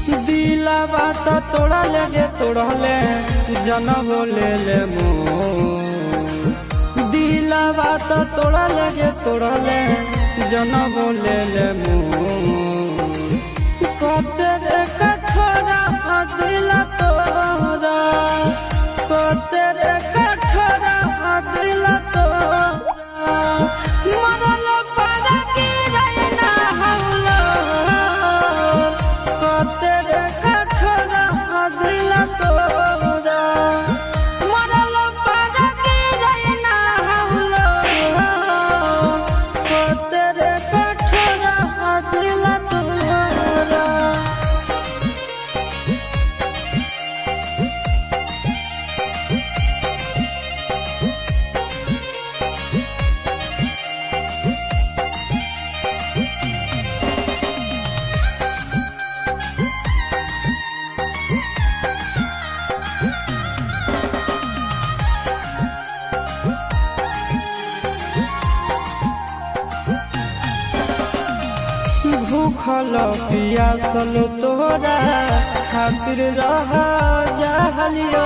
दिलावा तो तोड़ले जे तोड़ले जन बोले ले दिलावा तो तोड़ले जे तोड़ले जन बोले ले कते रे कठोरा दिल तोरा कते रे कठोरा दिल तोरा मरल पारा की रहना हौला कते रे कठोरा दिल तोरा मरल पारा की रहना हौला कते रे कठोरा दिल तोरा। भूखल पियासल तोरा खातिर रह जालियो